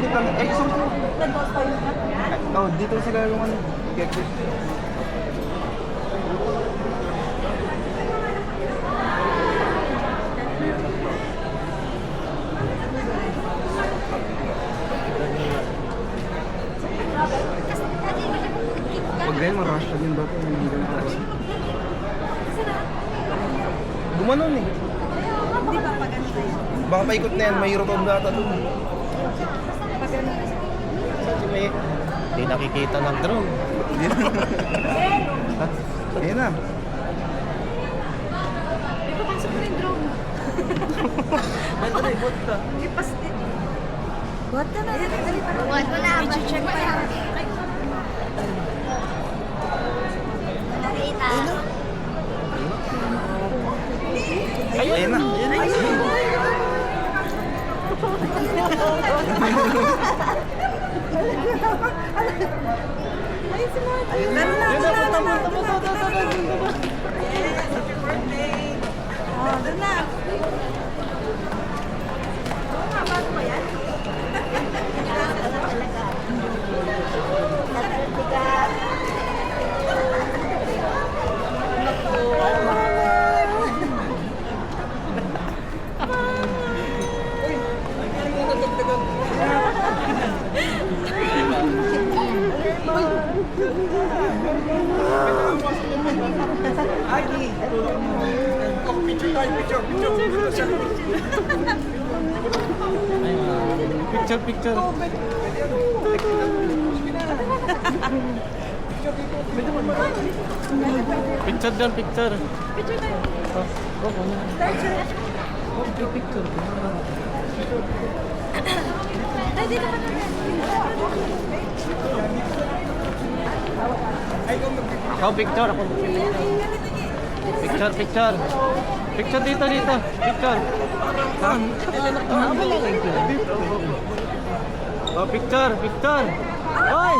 Saglit lang. Ay, isang po. Nag-boss tayo na. Oh, dito sila yung ano. Keke. Pag ganyan, marash ka din ba ito? Hindi ka na gumanon eh. Hindi ba pag ano tayo? Baka paikot na yan, may rotonda ata dun. Pag ano. Hindi nakikita ng drone. Ayun na. May papasok na yung drone. Ito na, ibot ka. Ipas din. Buhat ka na. Buhat mo na. I-check pa yan. Nakita. Ayun na. Ay, si Martin. Laro na. Yes, happy birthday. Oh, doon na. Bago ba yan? Picture. Picture dyan, picture. Picture tayo. Picture. Ay, dito ka na. Ikaw picture, ako picture. Picture dito. Picture. Oh, picture. Hoy!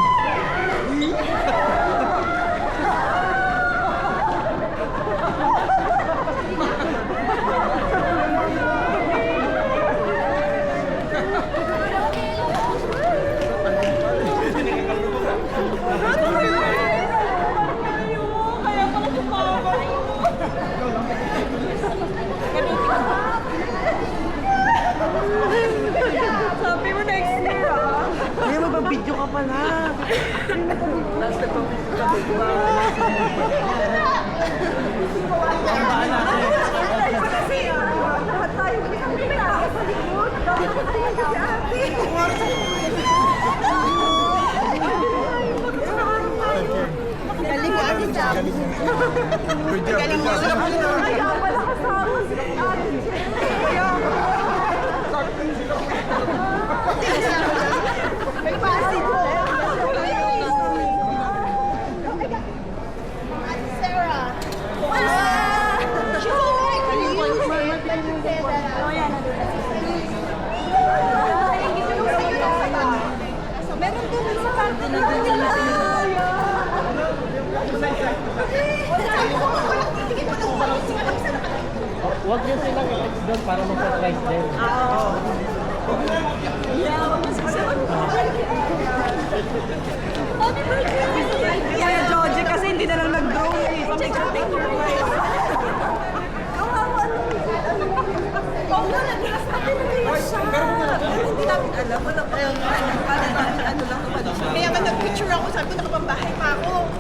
Sabi mo next year, ah. Kaya magbabidyo ka pala. Last na pang Lahat tayo isang tao sa likod. Nakatingin ka si ate. Galing mo ate Jam. Galing mo. Kaya pala kasama si ate Jam. Kaya may pasi ko. Ate Sarah. Meron din sa parte na Huwag niyo silang i-text doon para ma-surprise din. Happy birthday! Kaya Georgie kasi hindi na lang nag-drone eh. Picture kawawa Oo nga, nag-ilas natin na siya. Hindi namin alam. Wala pa yung ano lang naman. Kaya nga nag-picture ako. Sabi ko nakapambahay pa ako.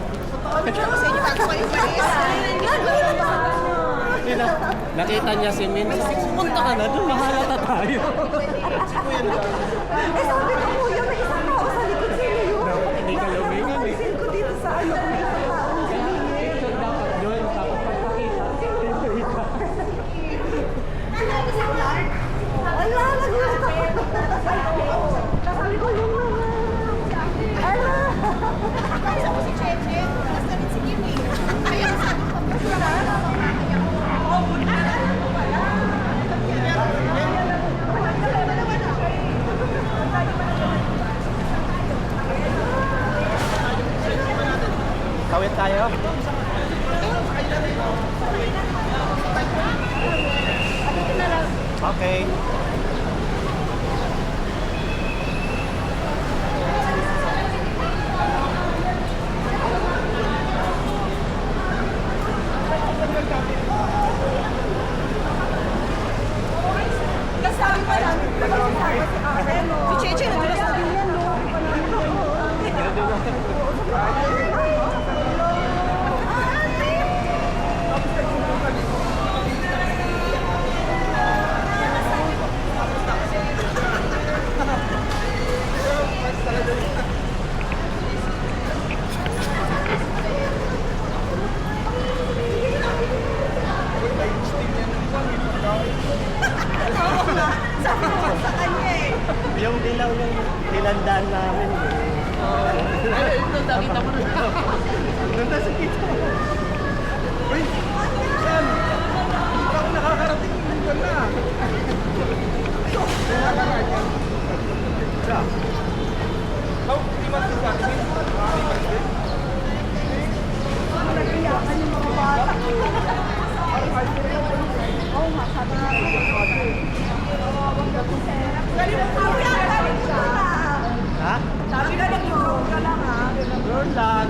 Picture ko sa inyo bago kayo malis. Gagawin pa. Nakita niya si Min. Punta ka na doon, mahalata tayo. Eh sabi ko, kuya, may isang tao sa likod sa inyo yun. Hindi ka lumingan eh. Pansin ko dito sa ano, kung may isang tao. Picture dapat doon, tapos pagpakita. Wala, nagulat ako. Sabi ko, yung naman. Ala! Nakakaisa ko si Cheche, tapos na rin si Kimi. Kaya sabi ko, mas wala na ako. Oo, alam mo pala. Kawit tayo. Okay. ilaw yung nilandaan namin. Ay, ito, nakita mo na. Ganda sa kita. Uy, saan? Ako nakakarating yung doon na. Siya. Oh, di ba sa akin? Nag-iyakan yung mga bata. Oo nga, sabi nga. Galing mo kuya, galing mo na. Ha? Sabi na nag-drone ka lang ha. Drone lang.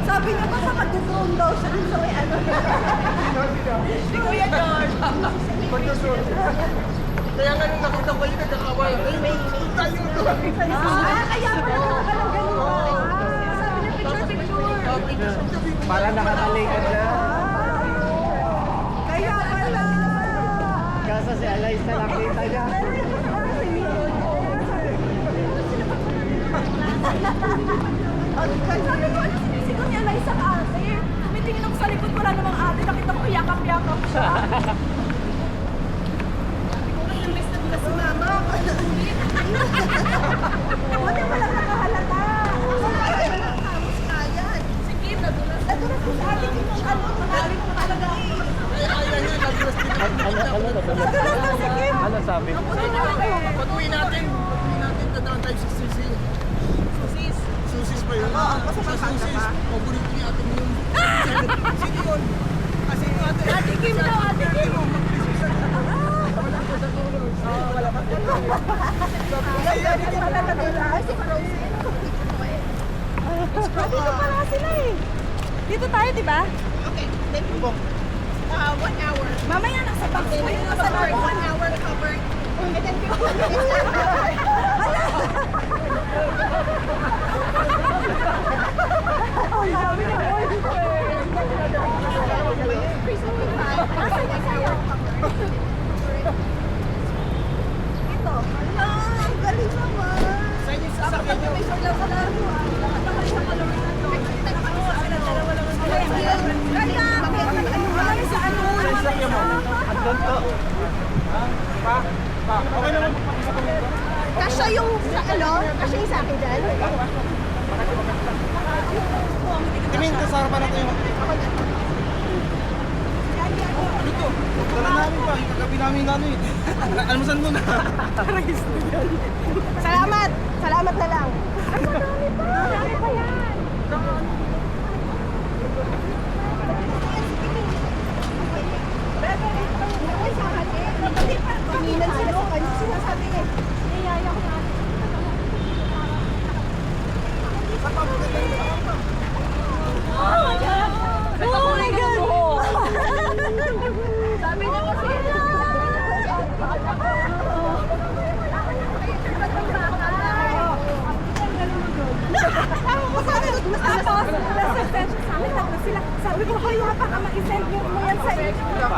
Sabi niya ba sa mag-drone daw siya dun sa may ano. Si Kuya George. Kaya nga nung nakita ko yun, nagkakaway. Ay, tayo doon. Kaya pala nakalang ganun ba? Sabi niya picture. Para nakatalikan na. Kaya pala. Kasi si Alay sa nakita niya. Sabi ko, ano sinisigaw ni Eliza ka ate? Tumitingin ako sa likod, wala namang ate. Nakita ko yakap-yakap siya. Namiss na nila si mama. Buti walang nakahalata. Tapos kayan. Si Kim, nadulas. Nadulas ko sa ate Kim yung ano. Marami ko talaga. Ano na ba? Nadulas na si Kim. Ano sabi? Pag-uwi natin, dadaan tayo sa Sisi. Sis. Susis pa yun. Oo, Sa Susis, paborito ni ate mo yun. Sino yun? Kasi yung ate. Ate Kim daw, ate Kim. Wala pa. Dito pala sila eh. Dito tayo, di ba? Okay, thank you. 1 hour. Mamaya nasa box mo yun. Nasa Covered, labo. 1 hour covered. And then 15 minutes. Ang dami ng boyfriend. Nasaan yung sayo? Ito. Hala, ang galing naman. Saan yung Dapat sasakyan nyo? nag-picture lang sa laro ah. Dapat naman sa kalawin na to. Marami sa ano. Sasakyan mo. Andun to. Okay naman. Kasya yung sa ano? Kasya yung sa akin dyan? Timin, kasarapan natin yung... Ano to? Tara namin pa. Yung kagabi namin ano eh. Almasan mo na. Salamat! Salamat na lang. Ay, madami pa. Marami pa yan. Tinginan sila sa kanya. Sinasabi eh. Niyaya ko na. Oh my God! Oh my God! Sabi niya kasi, tapos, nasa session sa amin, tapos sila, sabi ko, kaya pa ka mag-send mo yan sa inyo.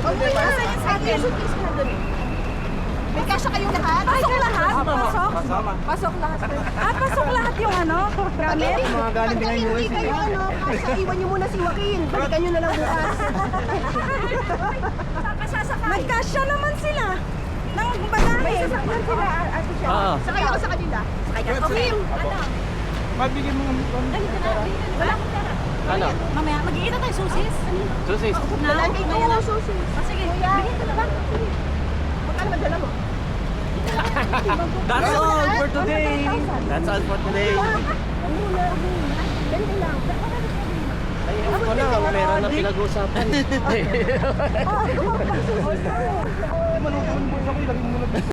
Okay, nasa yan sa akin. May kasya kayong lahat? Pasok lahat? Pasok? Kasama. Pasok lahat. Pasok lahat yung ano? Gamit? Pagka hindi kayo ano, kasya, iwan nyo muna si Joaquin. Balikan nyo na lang bukas. Nagkasya naman sila. Nang bagahe. May sasakyan sila, Ate Shell. Oo. Sakay ako sa kanila. Sakay ka. Okay. Magbigyan mo ng... Wala akong pera. Ano? Mamaya, mag-iita tayo susis. Susis. Dalaan kay Kuya ng susi. Sige, bigyan ko na ba? Magkano madala mo? That's all for today. That's all for today. Ganito lang. Ay, ako na. Meron na pinag-usapan. Manood mo sa ko, ilagay mo na.